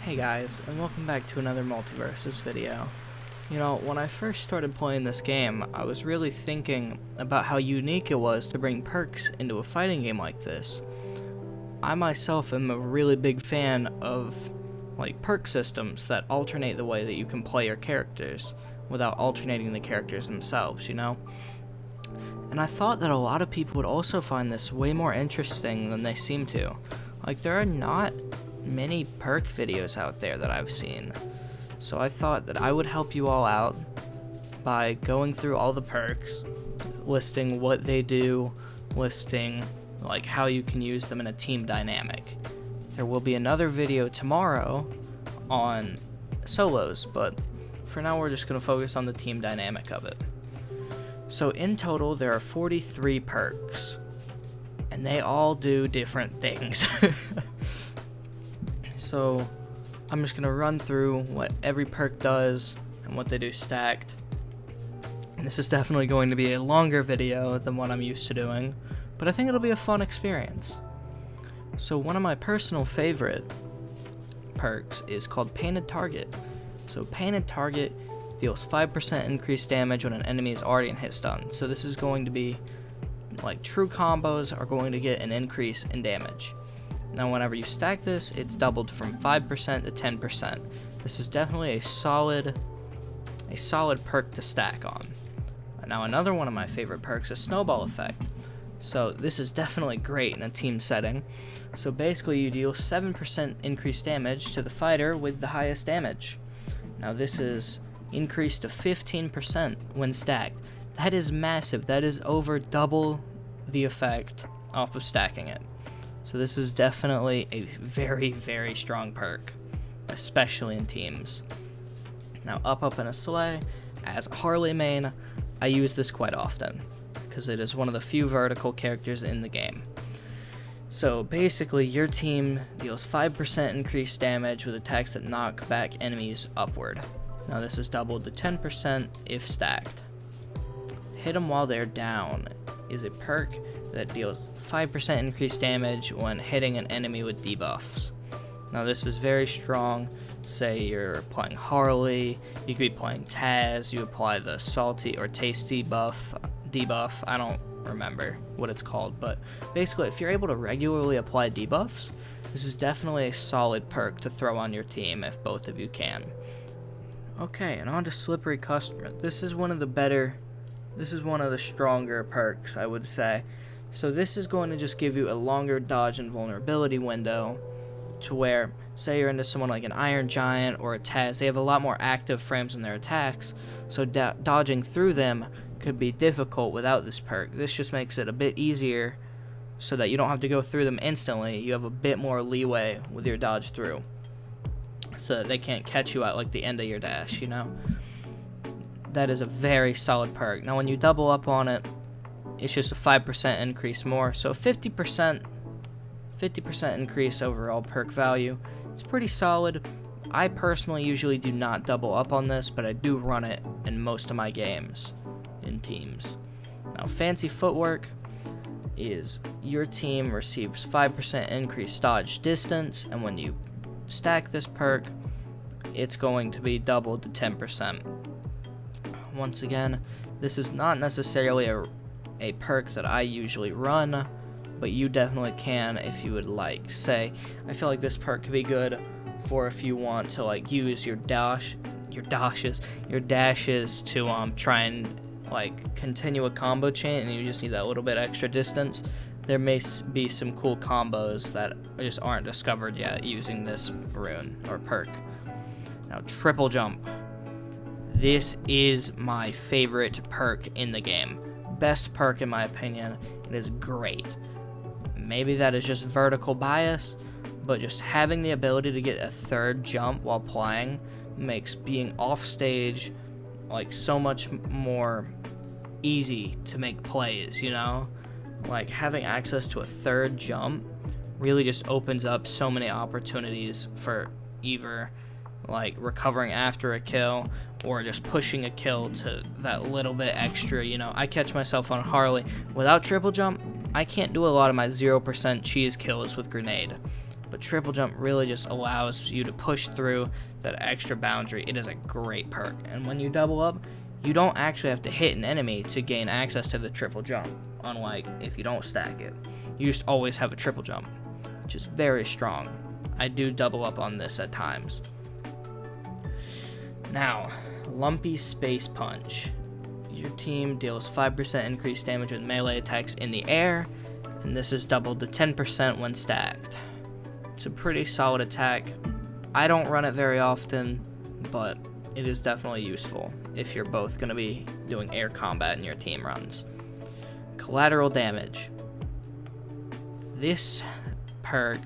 Hey guys, and welcome back to another Multiversus video. You know, when I first started playing this game, I was really thinking about how unique it was to bring perks into a fighting game like this. I myself am a really big fan of, perk systems that alternate the way that you can play your characters, without alternating the characters themselves, you know? And I thought that a lot of people would also find this way more interesting than they seem to. There are not many perk videos out there that I've seen. So I thought that I would help you all out by going through all the perks, listing what they do, listing how you can use them in a team dynamic. There will be another video tomorrow on solos, but for now we're just going to focus on the team dynamic of it. So in total there are 43 perks, and they all do different things. So I'm just going to run through what every perk does and what they do stacked. And this is definitely going to be a longer video than what I'm used to doing, but I think it'll be a fun experience. So one of my personal favorite perks is called Painted Target. So Painted Target deals 5% increased damage when an enemy is already in hit stun. So this is going to be true combos are going to get an increase in damage. Now whenever you stack this, it's doubled from 5% to 10%. This is definitely a solid perk to stack on. Now another one of my favorite perks is Snowball Effect. So this is definitely great in a team setting. So basically you deal 7% increased damage to the fighter with the highest damage. Now this is increased to 15% when stacked. That is massive. That is over double the effect off of stacking it. So this is definitely a very, very strong perk, especially in teams. Now Up in a Sleigh, as Harley main, I use this quite often, because it is one of the few vertical characters in the game. So basically your team deals 5% increased damage with attacks that knock back enemies upward. Now this is doubled to 10% if stacked. Hit them while they're down is a perk that deals 5% increased damage when hitting an enemy with debuffs. Now this is very strong. Say you're playing Harley, you could be playing Taz, you apply the salty or tasty debuff, I don't remember what it's called, but basically if you're able to regularly apply debuffs, this is definitely a solid perk to throw on your team if both of you can. Okay, and on to Slippery Customer. This is one of the stronger perks, I would say. So this is going to just give you a longer dodge and vulnerability window, to where, say you're into someone like an Iron Giant or a Taz, they have a lot more active frames in their attacks, so dodging through them could be difficult without this perk. This just makes it a bit easier so that you don't have to go through them instantly. You have a bit more leeway with your dodge through, so that they can't catch you at the end of your dash, you know? That is a very solid perk. Now when you double up on it, it's just a 5% increase more, so 50% increase overall perk value. It's pretty solid. I personally usually do not double up on this, but I do run it in most of my games in teams. Now Fancy Footwork is your team receives 5% increased dodge distance, and when you stack this perk, it's going to be doubled to 10%. Once again, this is not necessarily a perk that I usually run, but you definitely can if you would like. Say, I feel like this perk could be good for if you want to use your dashes to try and continue a combo chain, and you just need that little bit extra distance. There may be some cool combos that just aren't discovered yet using this rune or perk. Now Triple Jump. This is my favorite perk in the game. Best perk in my opinion. It is great. Maybe that is just vertical bias, but just having the ability to get a third jump while playing makes being off stage so much more easy to make plays, you know? Having access to a third jump really just opens up so many opportunities for either recovering after a kill or just pushing a kill to that little bit extra, you know. I catch myself on Harley without Triple Jump. I can't do a lot of my 0% cheese kills with Grenade. but triple jump really just allows you to push through that extra boundary. It is a great perk, and when you double up, you don't actually have to hit an enemy to gain access to the triple jump, unlike if you don't stack it. You just always have a triple jump, which is very strong. I do double up on this at times. Now, Lumpy Space Punch. Your team deals 5% increased damage with melee attacks in the air, and this is doubled to 10% when stacked. It's a pretty solid attack. I don't run it very often, but it is definitely useful if you're both going to be doing air combat in your team runs. Collateral damage. This perk,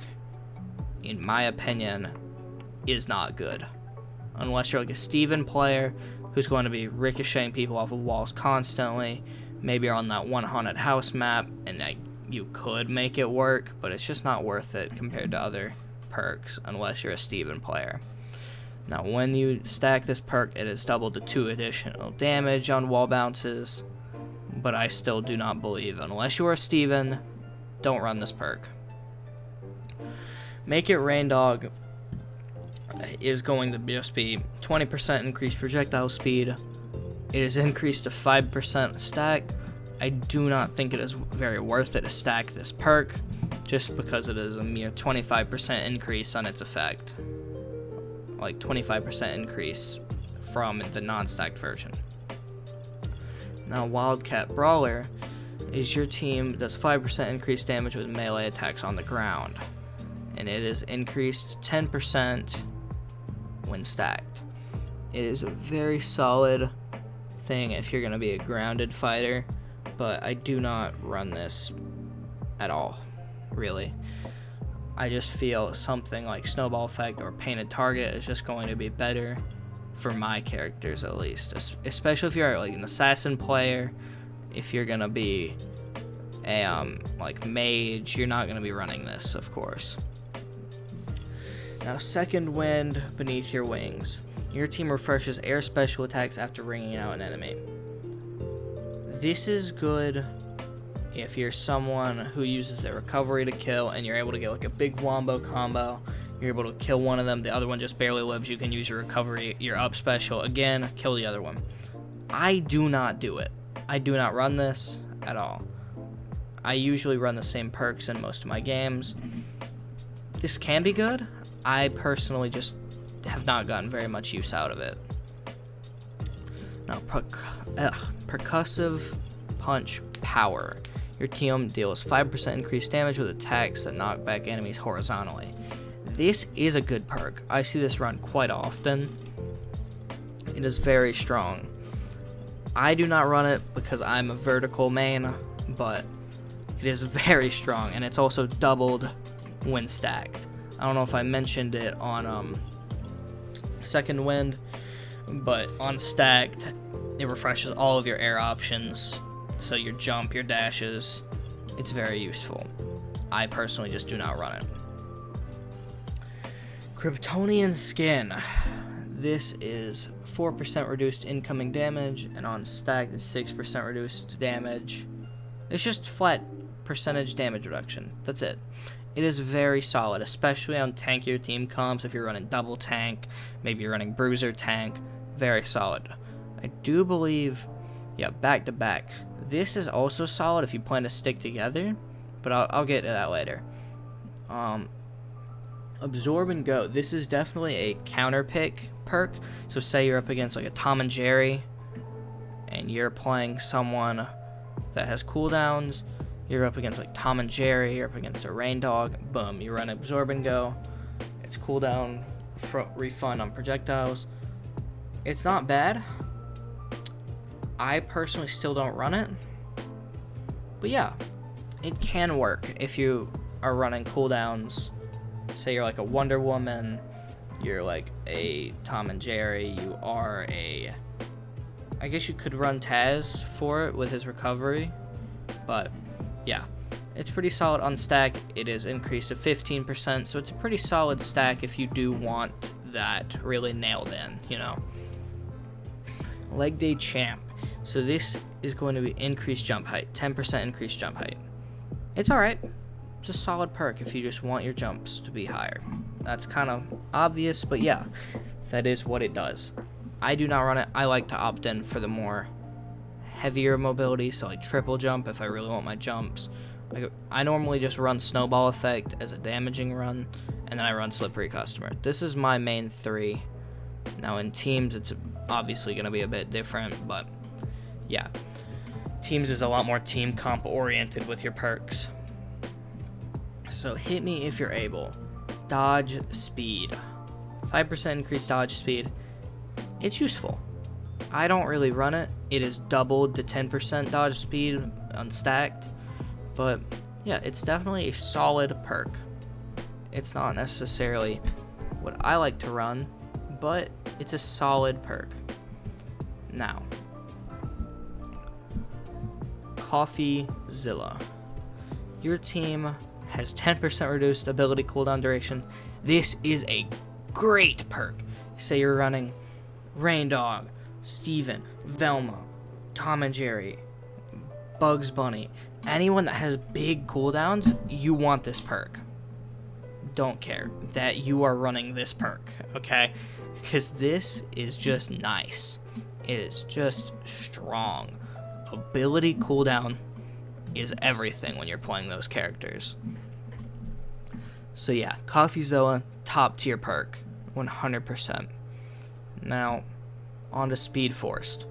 in my opinion, is not good. Unless you're like a Steven player who's going to be ricocheting people off of walls constantly. Maybe you're on that one haunted house map and you could make it work, but it's just not worth it compared to other perks unless you're a Steven player. Now, when you stack this perk, it is doubled to 2 additional damage on wall bounces, but I still do not believe, unless you are Steven, don't run this perk. Make It Rain Dog is going to just be 20% increased projectile speed. It is increased to 5% stack. I do not think it is very worth it to stack this perk, just because it is a mere 25% increase on its effect. Like 25% increase from the non-stacked version. Now, Wildcat Brawler is your team does 5% increased damage with melee attacks on the ground, and it is increased 10% when stacked. It is a very solid thing if you're going to be a grounded fighter, but I do not run this at all, really. I just feel something like Snowball Effect or Painted Target is just going to be better for my characters, at least. Especially if you're like an assassin player, if you're going to be a like mage, you're not going to be running this, of course. Now, Second Wind Beneath Your Wings. Your team refreshes air special attacks after ringing out an enemy. This is good if you're someone who uses their recovery to kill and you're able to get like a big wombo combo. You're able to kill one of them, the other one just barely lives. You can use your recovery, your up special, again, kill the other one. I do not do it. I do not run this at all. I usually run the same perks in most of my games. This can be good. I personally just have not gotten very much use out of it. Now, Percussive Punch Power. Your team deals 5% increased damage with attacks that knock back enemies horizontally. This is a good perk. I see this run quite often. It is very strong. I do not run it because I'm a vertical main, but it is very strong, and it's also doubled when stacked. I don't know if I mentioned it on Second Wind, but on stacked, it refreshes all of your air options. So your jump, your dashes, it's very useful. I personally just do not run it. Kryptonian Skin. This is 4% reduced incoming damage, and on stacked it's 6% reduced damage. It's just flat percentage damage reduction. That's it. It is very solid, especially on tankier team comps. If you're running double tank, maybe you're running bruiser tank, very solid. I do believe, yeah, back to back. This is also solid if you plan to stick together, but I'll get to that later. Absorb and Go. This is definitely a counter pick perk. So say you're up against like a Tom and Jerry, and you're playing someone that has cooldowns. You're up against like Tom and Jerry, you're up against a Rain Dog, boom, you run Absorb and Go. It's cooldown refund on projectiles. It's not bad. I personally still don't run it. But yeah, it can work if you are running cooldowns. Say you're like a Wonder Woman, you're like a Tom and Jerry, you are a... I guess you could run Taz for it with his recovery, but... yeah, it's pretty solid on stack. It is increased to 15%, so it's a pretty solid stack if you do want that really nailed in, you know. Leg Day Champ. So this is going to be increased jump height, 10% increased jump height. It's alright. it's a solid perk if you just want your jumps to be higher. That's kind of obvious, but yeah, that is what it does. I do not run it. I like to opt in for the more heavier mobility, so like triple jump if I really want my jumps. I normally just run Snowball Effect as a damaging run, and then I run Slippery Customer. This is my main 3. Now in teams, it's obviously going to be a bit different, but yeah. Teams is a lot more team comp oriented with your perks. So hit me if you're able. Dodge Speed. 5% increased dodge speed. It's useful. I don't really run it. It is doubled to 10% dodge speed unstacked. But yeah, it's definitely a solid perk. It's not necessarily what I like to run, but it's a solid perk. Now, CoffeeZilla. Your team has 10% reduced ability cooldown duration. This is a great perk. Say you're running Rain Dog, Steven, Velma, Tom and Jerry, Bugs Bunny. Anyone that has big cooldowns, you want this perk. Don't care that you are running this perk, okay? Because this is just nice. It is just strong. Ability cooldown is everything when you're playing those characters. So yeah, CoffeeZilla, top tier perk, 100%. Now, on to Speed Forced.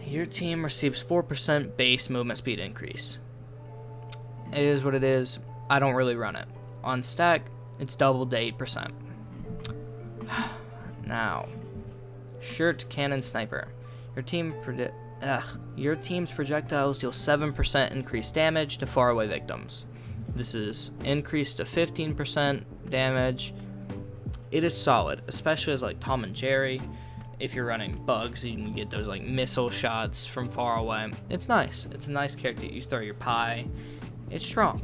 Your team receives 4% base movement speed increase. It is what it is. I don't really run it. On stack, it's doubled to 8%. Now, Shirt Cannon Sniper. Your team's projectiles deal 7% increased damage to faraway victims. This is increased to 15% damage. It is solid, especially as like Tom and Jerry. If you're running Bugs, you can get those like missile shots from far away. It's nice. It's a nice character. You throw your pie. It's strong.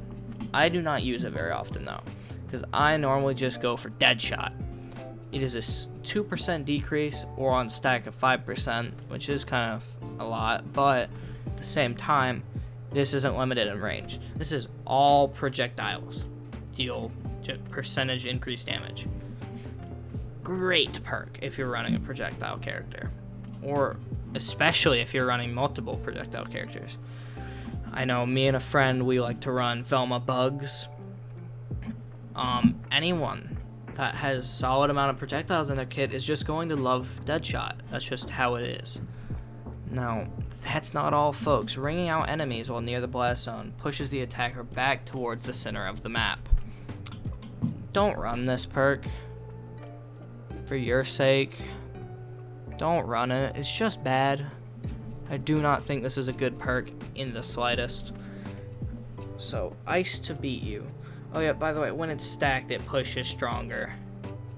I do not use it very often though, because I normally just go for Deadshot. It is a 2% decrease, or on stack of 5%, which is kind of a lot, but at the same time, this isn't limited in range. This is all projectiles deal percentage increased damage. Great perk if you're running a projectile character, or especially if you're running multiple projectile characters. I know me and a friend, we like to run Velma Bugs. Anyone that has solid amount of projectiles in their kit is just going to love Deadshot. That's just how it is. Now, that's not all, folks. Ringing out enemies while near the blast zone pushes the attacker back towards the center of the map. Don't run this perk. For your sake, don't run it. It's just bad. I do not think this is a good perk in the slightest. So, Ice to beat you. Oh yeah, by the way, when it's stacked, it pushes stronger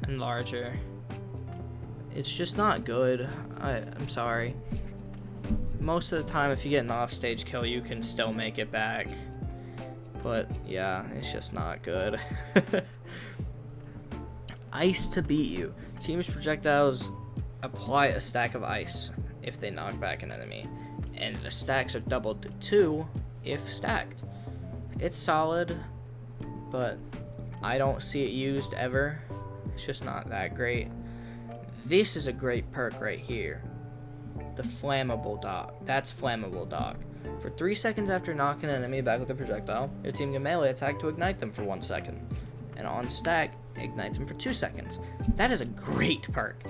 and larger. It's just not good. I'm sorry. Most of the time, if you get an offstage kill, you can still make it back. But yeah, it's just not good. Ice to beat you. Team's projectiles apply a stack of ice if they knock back an enemy, and the stacks are doubled to 2 if stacked. It's solid, but I don't see it used ever. It's just not that great. This is a great perk right here. The Flammable Dog. That's Flammable Dog. For 3 seconds after knocking an enemy back with a projectile, your team can melee attack to ignite them for 1 second. And on stack, ignites them for 2 seconds. That is a great perk.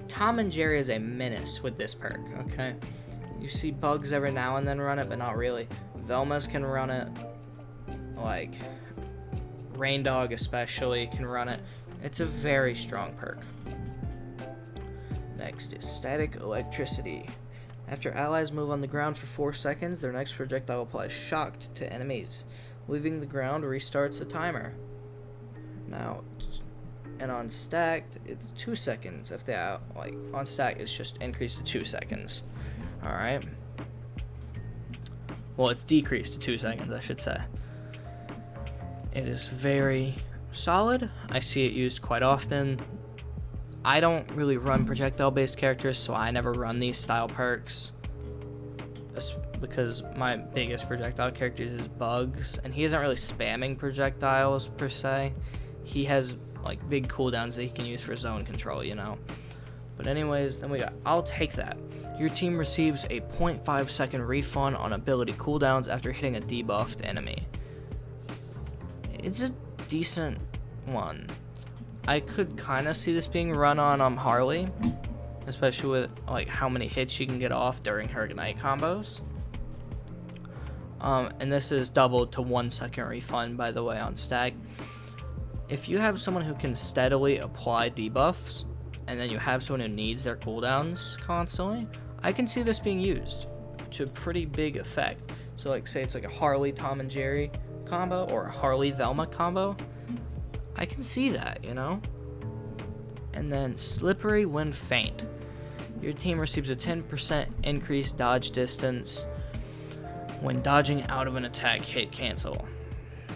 Tom and Jerry is a menace with this perk, okay? You see Bugs every now and then run it, but not really. Velma's can run it. Like, Rain Dog especially can run it. It's a very strong perk. Next is Static Electricity. After allies move on the ground for 4 seconds, their next projectile applies shock to enemies. Leaving the ground restarts the timer. Now, and on stacked, it's 2 seconds. If they on stack, it's just increased to 2 seconds. All right. Well, it's decreased to 2 seconds, I should say. It is very solid. I see it used quite often. I don't really run projectile-based characters, so I never run these style perks. because my biggest projectile character is Bugs, and he isn't really spamming projectiles per se. He has like big cooldowns that he can use for zone control, you know. But anyways, then we got I'll Take That. Your team receives a 0.5 second refund on ability cooldowns after hitting a debuffed enemy. It's a decent one. I could kind of see this being run on Harley, especially with like how many hits she can get off during her Ignite combos. And this is doubled to 1 second refund, by the way, on Stag. If you have someone who can steadily apply debuffs, and then you have someone who needs their cooldowns constantly, I can see this being used to pretty big effect. So like say it's like a Harley Tom and Jerry combo or a Harley Velma combo. I can see that, you know? And then Slippery when Faint. Your team receives a 10% increased dodge distance when dodging out of an attack hit cancel.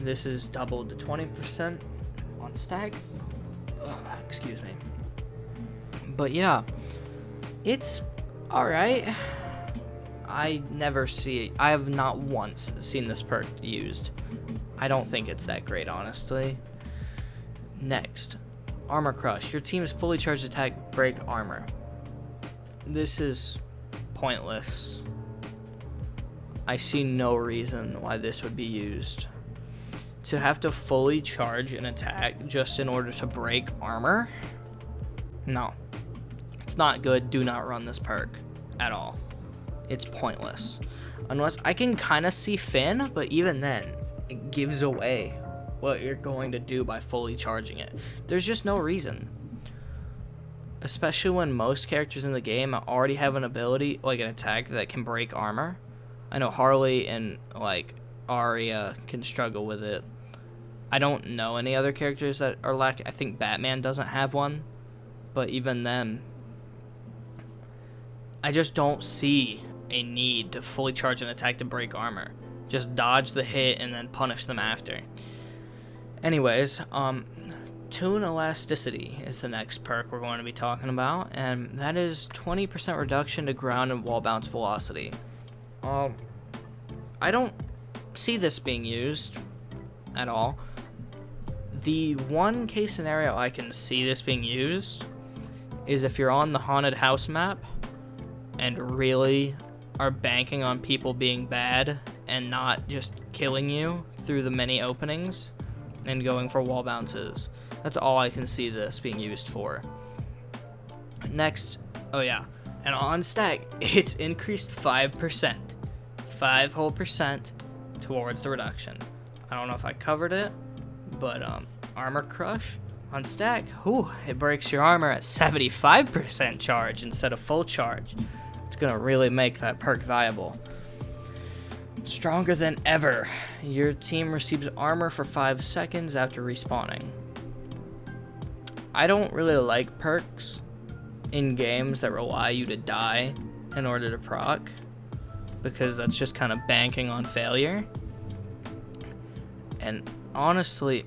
This is doubled to 20% on Stag. Excuse me. But yeah, it's alright. I have not once seen this perk used. I don't think it's that great, honestly. Next, Armor Crush. Your team's fully charged attack break armor. This is pointless. I see no reason why this would be used. To have to fully charge an attack just in order to break armor? No. It's not good. Do not run this perk at all. It's pointless. Unless I can kind of see Finn, but even then, it gives away what you're going to do by fully charging it. There's just no reason. Especially when most characters in the game already have an ability, like an attack that can break armor. I know Harley and like Arya can struggle with it. I don't know any other characters that are lacking. I think Batman doesn't have one, but even then, I just don't see a need to fully charge an attack to break armor. Just dodge the hit and then punish them after. Anyways, Toon Elasticity is the next perk we're going to be talking about, and that is 20% reduction to ground and wall bounce velocity. I don't see this being used at all. The one case scenario I can see this being used is if you're on the haunted house map and really are banking on people being bad and not just killing you through the many openings and going for wall bounces. That's all I can see this being used for. Next, oh yeah, and on Stag, it's increased 5%. 5 whole percent towards the reduction. I don't know if I covered it, but Armor Crush on Stag, it breaks your armor at 75% charge instead of full charge. It's gonna really make that perk viable. Stronger Than Ever. Your team receives armor for 5 seconds after respawning. I don't really like perks in games that rely you to die in order to proc, because that's just kind of banking on failure. And honestly,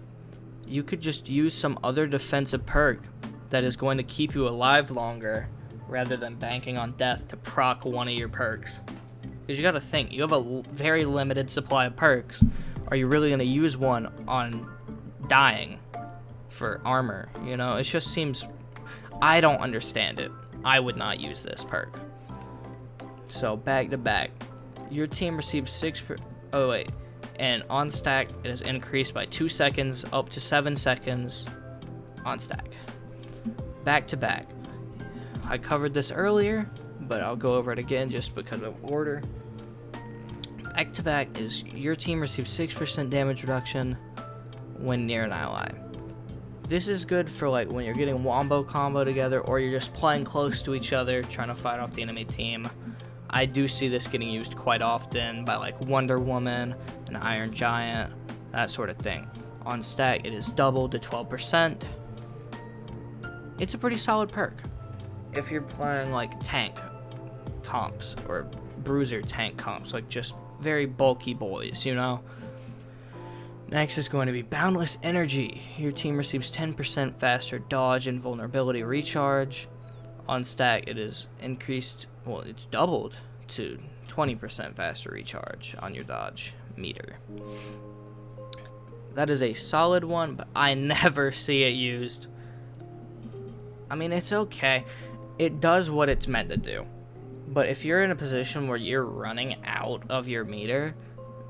you could just use some other defensive perk that is going to keep you alive longer rather than banking on death to proc one of your perks. Because you gotta think, you have a very limited supply of perks. Are you really gonna use one on dying for armor? You know, it just seems, I don't understand it. I would not use this perk. So back to back, your team receives and on Stack it is increased by 2 seconds up to 7 seconds on Stack. Back to back. I covered this earlier, but I'll go over it again just because of order. Back to back is your team receives 6% damage reduction when near an ally. This is good for like when you're getting wombo combo together or you're just playing close to each other trying to fight off the enemy team. I do see this getting used quite often by like Wonder Woman and Iron Giant, that sort of thing. On Stack, it is doubled to 12%. It's a pretty solid perk if you're playing like tank comps or bruiser tank comps, like just very bulky boys, you know. Next is going to be Boundless Energy. Your team receives 10% faster dodge and vulnerability recharge. On Stack, it is increased, well, it's doubled to 20% faster recharge on your dodge meter. That is a solid one, but I never see it used. I mean, it's okay. It does what it's meant to do. But if you're in a position where you're running out of your meter,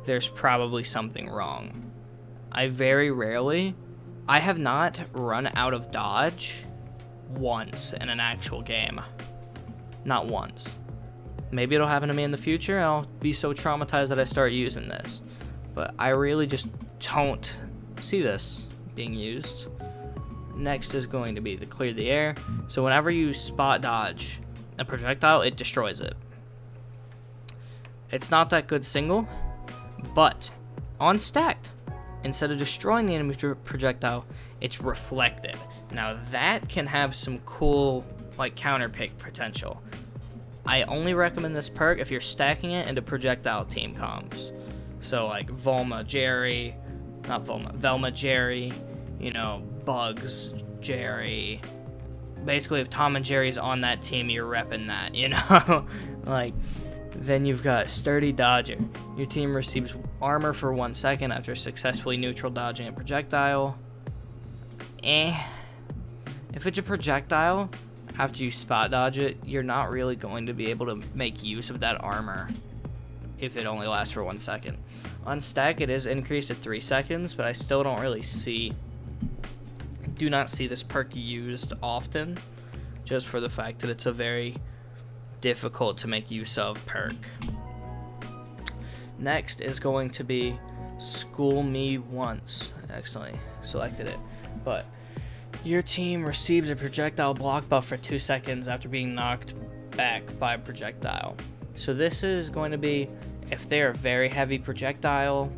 there's probably something wrong. I have not run out of dodge once in an actual game. Not once. Maybe it'll happen to me in the future and I'll be so traumatized that I start using this. But I really just don't see this being used. Next is going to be the clear the air. So whenever you spot dodge a projectile, it destroys it. It's not that good single, but on stacked, instead of destroying the enemy projectile, it's reflected. Now that can have some cool like counter pick potential. I only recommend this perk if you're stacking it into projectile team comps. So like Velma Jerry, you know, Bugs Jerry. Basically, if Tom and Jerry's on that team, you're repping that, you know? Like, then you've got Sturdy Dodger. Your team receives armor for 1 second after successfully neutral dodging a projectile. If it's a projectile, after you spot dodge it, you're not really going to be able to make use of that armor if it only lasts for 1 second. On stack, it is increased to 3 seconds, but I still don't really do not see this perk used often, just for the fact that it's a very difficult to make use of perk. Next is going to be School Me Once. I accidentally selected it, but your team receives a projectile block buff for 2 seconds after being knocked back by a projectile. So this is going to be if they're a very heavy projectile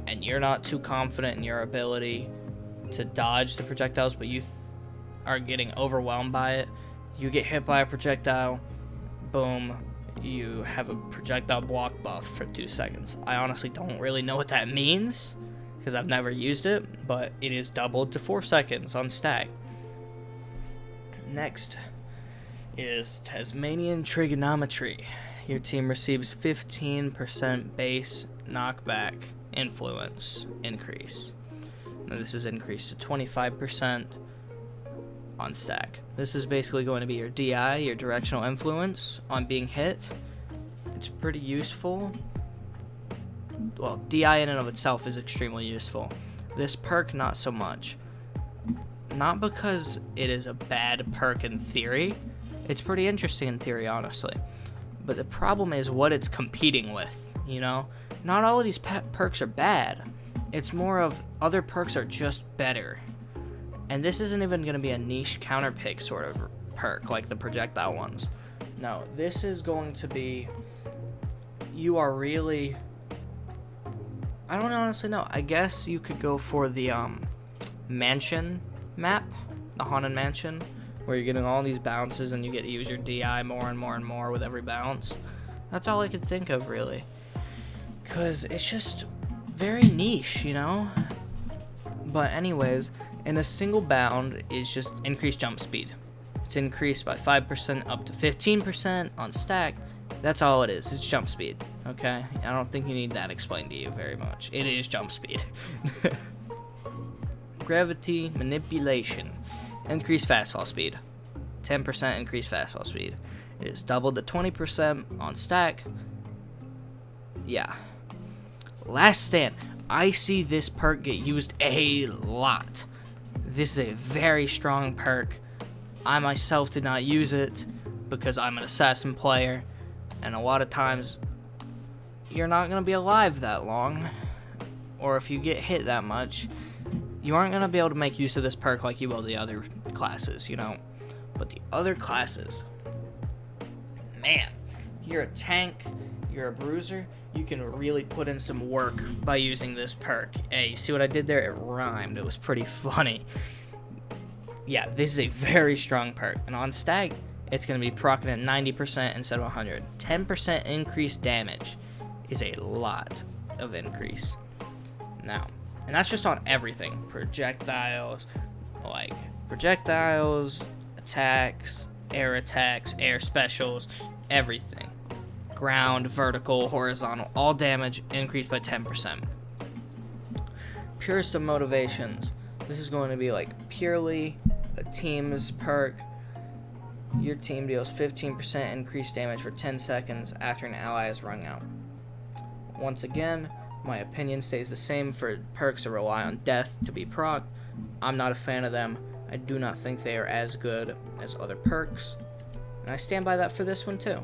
and you're not too confident in your ability to dodge the projectiles, but you are getting overwhelmed by it. You get hit by a projectile, boom, you have a projectile block buff for 2 seconds. I honestly don't really know what that means because I've never used it, but it is doubled to 4 seconds on stack. Next is Tasmanian Trigonometry. Your team receives 15% base knockback influence increase. Now this is increased to 25% on stack. This is basically going to be your DI, your directional influence on being hit. It's pretty useful. Well, DI in and of itself is extremely useful. This perk, not so much. Not because it is a bad perk in theory. It's pretty interesting in theory, honestly. But the problem is what it's competing with, you know? Not all of these perks are bad. It's more of other perks are just better. And this isn't even going to be a niche counter pick sort of perk like the projectile ones. No, this is going to be, you are really, I don't honestly know. I guess you could go for the mansion map, the Haunted Mansion, where you're getting all these bounces and you get to use your DI more and more and more with every bounce. That's all I could think of, really. Because it's just very niche, you know? But anyways, in a single bound is just increased jump speed. It's increased by 5% up to 15% on stack. That's all it is. It's jump speed, okay? I don't think you need that explained to you very much. It is jump speed. Gravity Manipulation. Increased fastfall speed. 10% increased fastfall speed. It is doubled to 20% on stack. Yeah. Last Stand. I see this perk get used a lot. This is a very strong perk. I myself did not use it because I'm an assassin player, and a lot of times you're not going to be alive that long, or if you get hit that much, you aren't going to be able to make use of this perk like you will the other classes, you know. But the other classes, man, you're a tank, you're a bruiser, you can really put in some work by using this perk. Hey, you see what I did there? It rhymed. It was pretty funny. Yeah, this is a very strong perk. And on stag, it's going to be proccing at 90% instead of 100. 10% increased damage is a lot of increase. Now, and that's just on everything. Projectiles, attacks, air specials, everything. ground, vertical, horizontal, all damage increased by 10%. Purest of motivations. This is going to be like purely a team's perk. Your team deals 15% increased damage for 10 seconds after an ally is rung out. Once again, my opinion stays the same for perks that rely on death to be procced. I'm not a fan of them. I do not think they are as good as other perks, and I stand by that for this one too.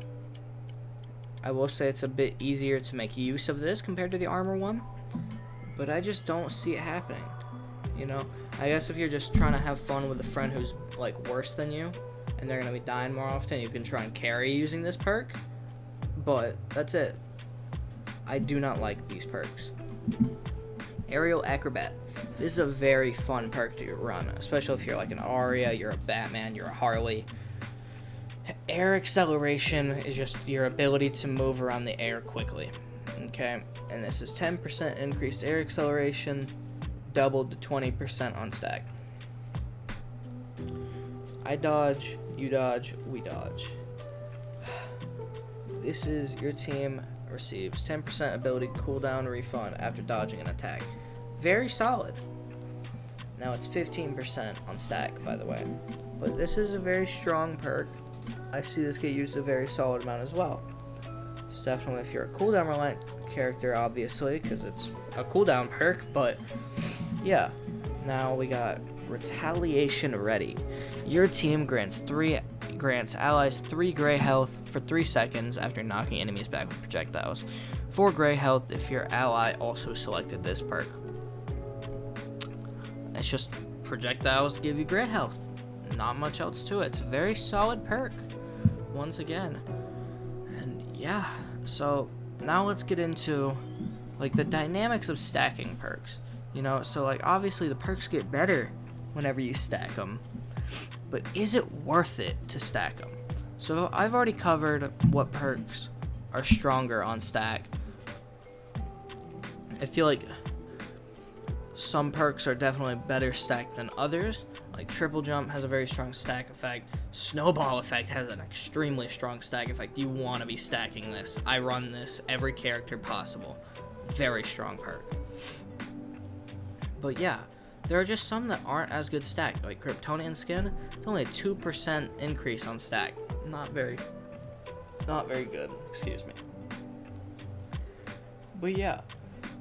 I will say it's a bit easier to make use of this compared to the armor one, but I just don't see it happening. You know, I guess if you're just trying to have fun with a friend who's like worse than you, and they're gonna be dying more often, you can try and carry using this perk, but that's it. I do not like these perks. Aerial Acrobat. This is a very fun perk to run, especially if you're like an Arya, you're a Batman, you're a Harley. Air acceleration is just your ability to move around the air quickly. Okay, and this is 10% increased air acceleration, doubled to 20% on stack. I dodge, you dodge, we dodge. This is your team receives 10% ability cooldown refund after dodging an attack. Very solid. Now it's 15% on stack, by the way. But this is a very strong perk. I see this get used a very solid amount as well. It's definitely if you're a cooldown reliant character, obviously, because it's a cooldown perk, but yeah. Now we got Retaliation Ready. Your team grants allies 3 gray health for 3 seconds after knocking enemies back with projectiles. 4 gray health if your ally also selected this perk. It's just projectiles give you gray health. Not much else to it. It's a very solid perk, once again. And yeah, so now let's get into like the dynamics of stacking perks. You know, so like obviously the perks get better whenever you stack them, but is it worth it to stack them? So I've already covered what perks are stronger on stack. I feel like some perks are definitely better stacked than others. Like Triple Jump has a very strong stack effect. Snowball Effect has an extremely strong stack effect. You want to be stacking this. I run this every character possible. Very strong perk. But yeah, there are just some that aren't as good stacked. Like Kryptonian Skin, it's only a 2% increase on stack. Not very good, excuse me. But yeah,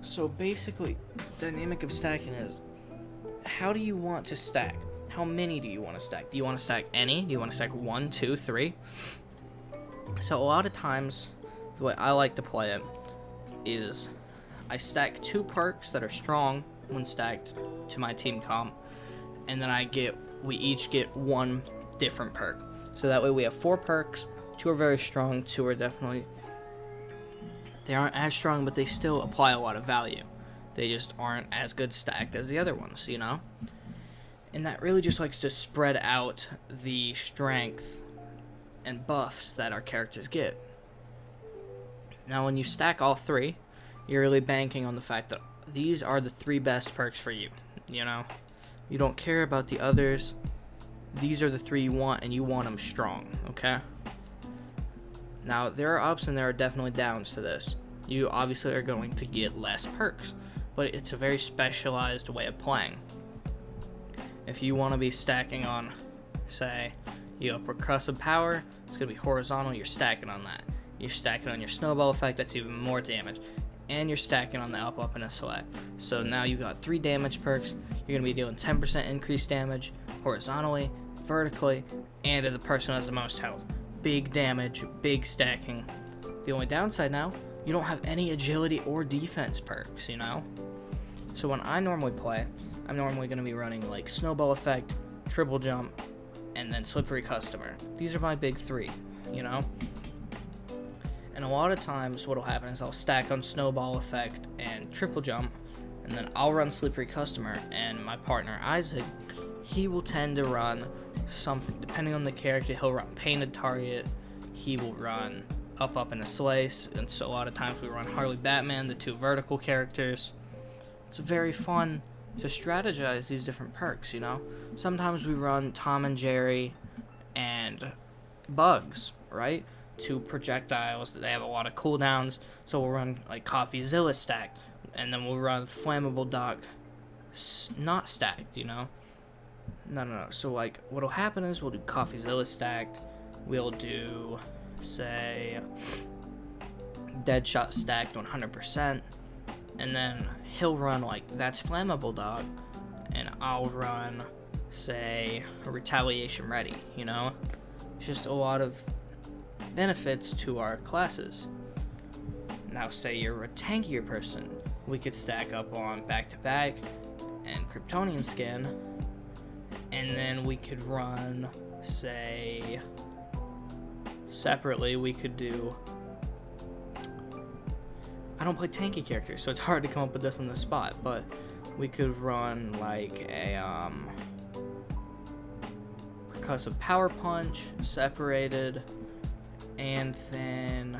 so basically, the dynamic of stacking is, how do you want to stack? How many do you want to stack? Do you want to stack any? Do you want to stack 1, 2, 3? So a lot of times, the way I like to play it is I stack 2 perks that are strong when stacked to my team comp, and then we each get 1 different perk. So that way we have 4 perks. 2 are very strong, 2 are they aren't as strong, but they still apply a lot of value. They just aren't as good stacked as the other ones, you know? And that really just likes to spread out the strength and buffs that our characters get. Now when you stack all 3, you're really banking on the fact that these are the 3 best perks for you, you know? You don't care about the others. These are the 3 you want, and you want them strong, okay? Now, there are ups and there are definitely downs to this. You obviously are going to get less perks, but it's a very specialized way of playing. If you want to be stacking on, say, you have percussive power, it's going to be horizontal, you're stacking on that. You're stacking on your snowball effect, that's even more damage. And you're stacking on the up, and a select. So now you got 3 damage perks. You're going to be dealing 10% increased damage horizontally, vertically, and to the person who has the most health. Big damage, big stacking. The only downside now, you don't have any agility or defense perks, you know? So when I normally play, I'm normally going to be running like Snowball Effect, Triple Jump, and then Slippery Customer. These are my big 3, you know? And a lot of times what'll happen is I'll stack on Snowball Effect and Triple Jump, and then I'll run Slippery Customer, and my partner Isaac, he will tend to run something, depending on the character, he'll run Painted Target, he will run up, and a slice, and so a lot of times we run Harley Batman, the 2 vertical characters. It's very fun to strategize these different perks, you know? Sometimes we run Tom and Jerry and Bugs, right? to projectiles. They have a lot of cooldowns, so we'll run like CoffeeZilla stacked, and then we'll run Flammable Dock not stacked, you know? No. So, like, what'll happen is we'll do CoffeeZilla stacked, we'll do, say, Deadshot stacked 100%, and then he'll run, like, That's Flammable Dock, and I'll run, say, a Retaliation Ready, you know? It's just a lot of benefits to our classes. Now, say you're a tankier person, we could stack up on Back-to-Back and Kryptonian Skin, and then we could run, say, separately, we could do, I don't play tanky characters, so it's hard to come up with this on the spot, but we could run like a Percussive Power Punch, separated, and then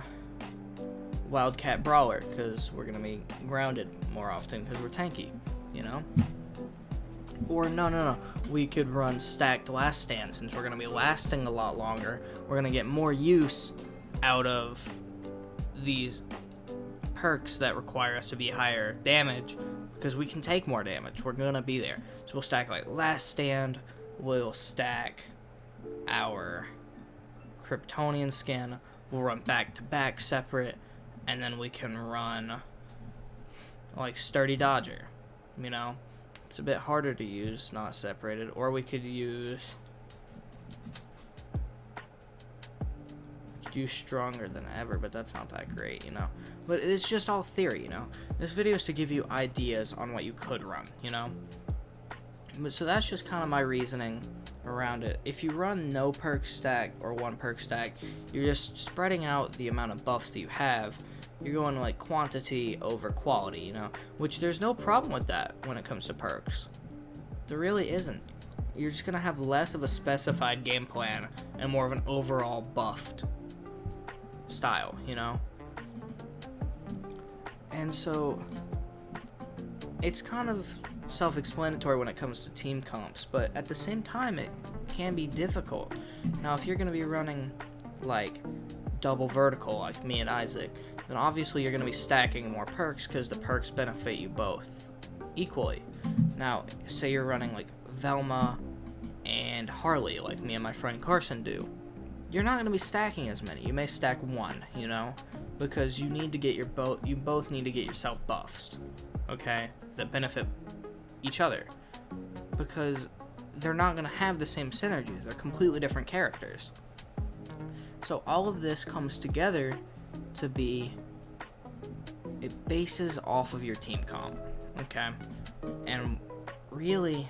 Wildcat Brawler, because we're going to be grounded more often because we're tanky, you know? Or no, we could run Stacked Last Stand, since we're going to be lasting a lot longer. We're going to get more use out of these perks that require us to be higher damage, because we can take more damage. We're going to be there. So we'll stack like Last Stand, we'll stack our Kryptonian Skin, we'll run Back-to-Back separate, and then we can run like Sturdy Dodger, you know? It's a bit harder to use, not separated. Or we could use Stronger Than Ever, but that's not that great, you know? But it's just all theory, you know? This video is to give you ideas on what you could run, you know? But so that's just kind of my reasoning around it. If you run no perk stack or one perk stack, you're just spreading out the amount of buffs that you have. You're going like quantity over quality, you know, which there's no problem with that when it comes to perks. There really isn't. You're just going to have less of a specified game plan and more of an overall buffed style, you know? And so it's kind of self-explanatory when it comes to team comps, but at the same time it can be difficult. Now, if you're going to be running like double vertical like me and Isaac, then obviously you're going to be stacking more perks because the perks benefit you both equally. Now, say you're running like Velma and Harley like me and my friend Carson do, you're not going to be stacking as many. You may stack one, you know, because you need to get you both need to get yourself buffs, okay, that benefit each other, because they're not going to have the same synergies. They're completely different characters. So all of this comes together to be, it bases off of your team comp, okay? And really,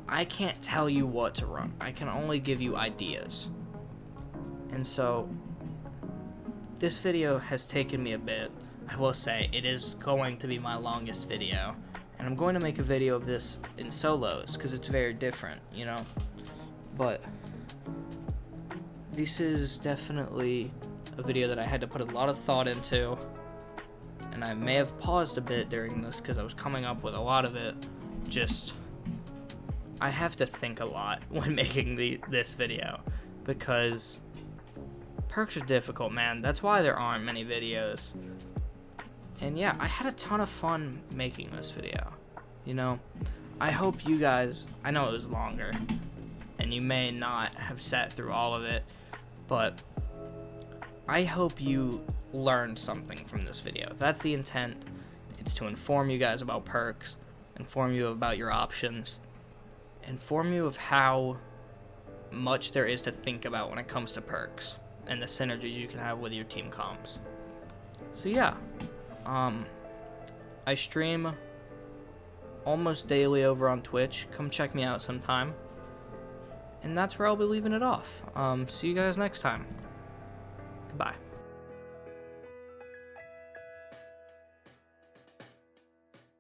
I can't tell you what to run. I can only give you ideas. And so this video has taken me a bit. I will say it is going to be my longest video, and I'm going to make a video of this in solos because it's very different, you know? But this is definitely a video that I had to put a lot of thought into, and I may have paused a bit during this because I was coming up with a lot of it. Just, I have to think a lot when making this video, because perks are difficult, man. That's why there aren't many videos. And yeah, I had a ton of fun making this video, you know? I hope you guys, I know it was longer, and you may not have sat through all of it, but I hope you learned something from this video. That's the intent. It's to inform you guys about perks, inform you about your options, inform you of how much there is to think about when it comes to perks and the synergies you can have with your team comps. So yeah, I stream almost daily over on Twitch. Come check me out sometime. And that's where I'll be leaving it off. See you guys next time. Goodbye.